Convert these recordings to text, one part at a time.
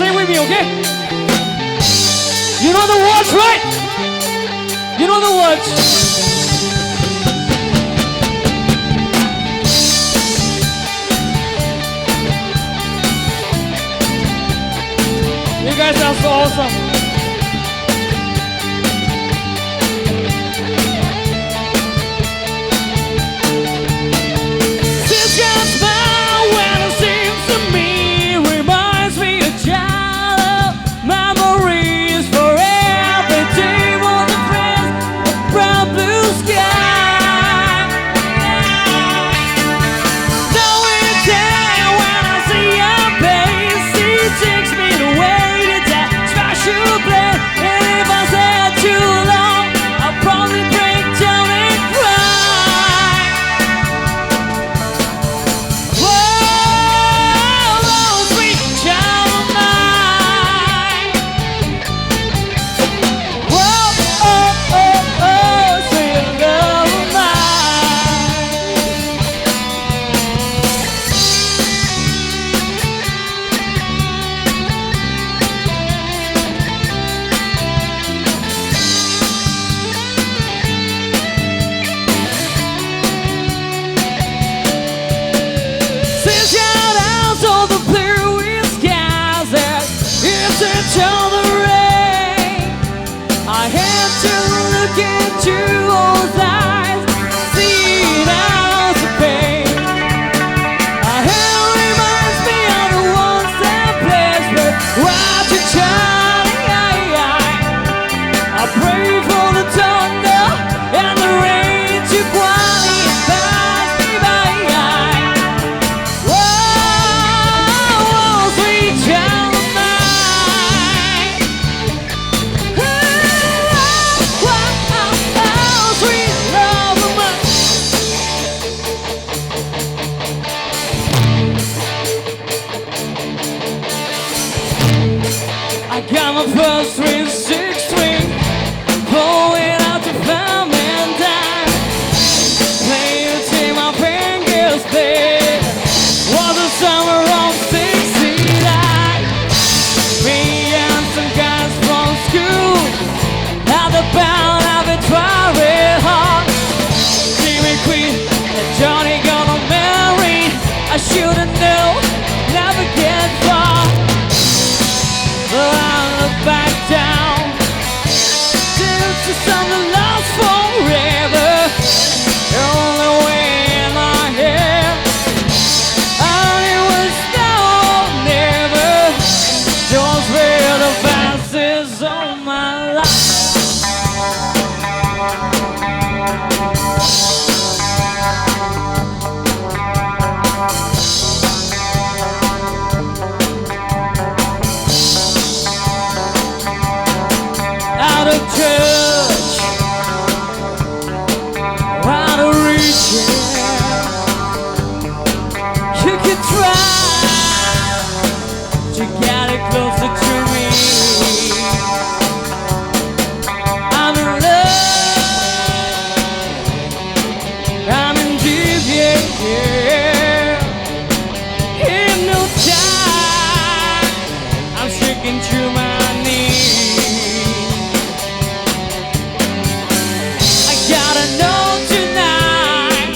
Say it with me, okay? You know the words, right? You know the words. You guys are so awesome. Got my first 3-6 string, pulling out the thumb and dime. Playing till my fingers bleed. Was the summer of '69. Me and some guys from school had the band, I've been trying hard. Jimmy Queen and Johnny gonna marry. I should've known, never get far. Back down. This is something lost forever. The only way in my head. And it was now or never. Those were the fastest of my life. Out of touch, out of reach, you could try to get it closer to me. I'm in love, I'm in deep, yeah, yeah. In no time, I'm sinking to my knees. Gotta know tonight,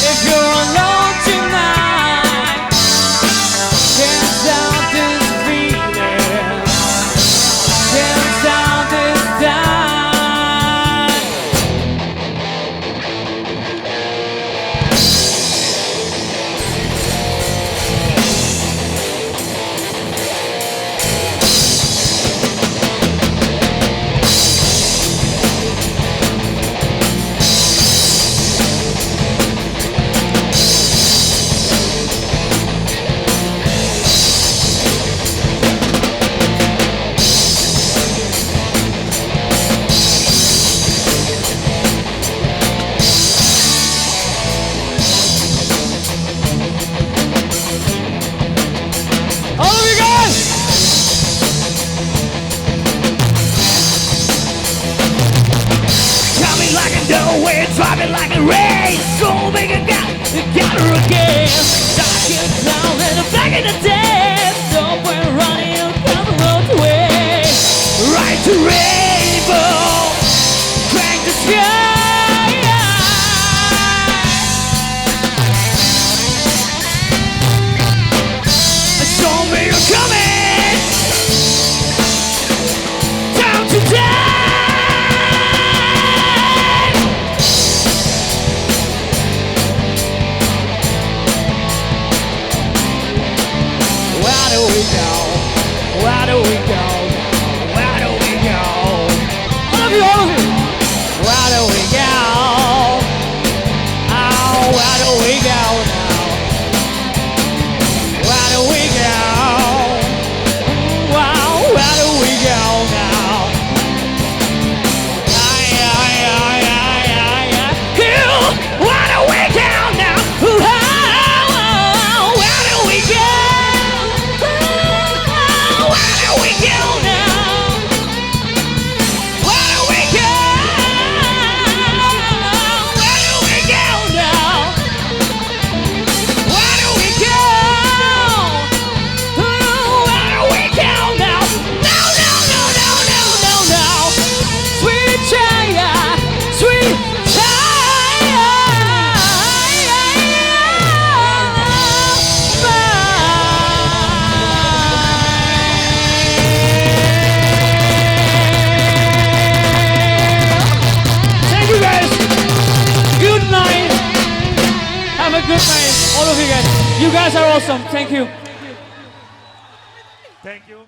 if you're alone tonight, can't stop this feeling, can't stop this time. Driving like a race, so big I got her again. Dark and cloud in the back of the day, somewhere go? Where do we go? Where do we go? All of you, all of you. Where do we go? Oh, where do we go now? Where do we go? Wow, where do we go now? Where do we go now? Where do we go? Where do we go now? Where do we go? Where do we go now? Where do we go? Where do we go now? No, no, no, no, no, no, no. Sweet Chaya, sweet good night, all of you guys. You guys are awesome. Thank you. Thank you.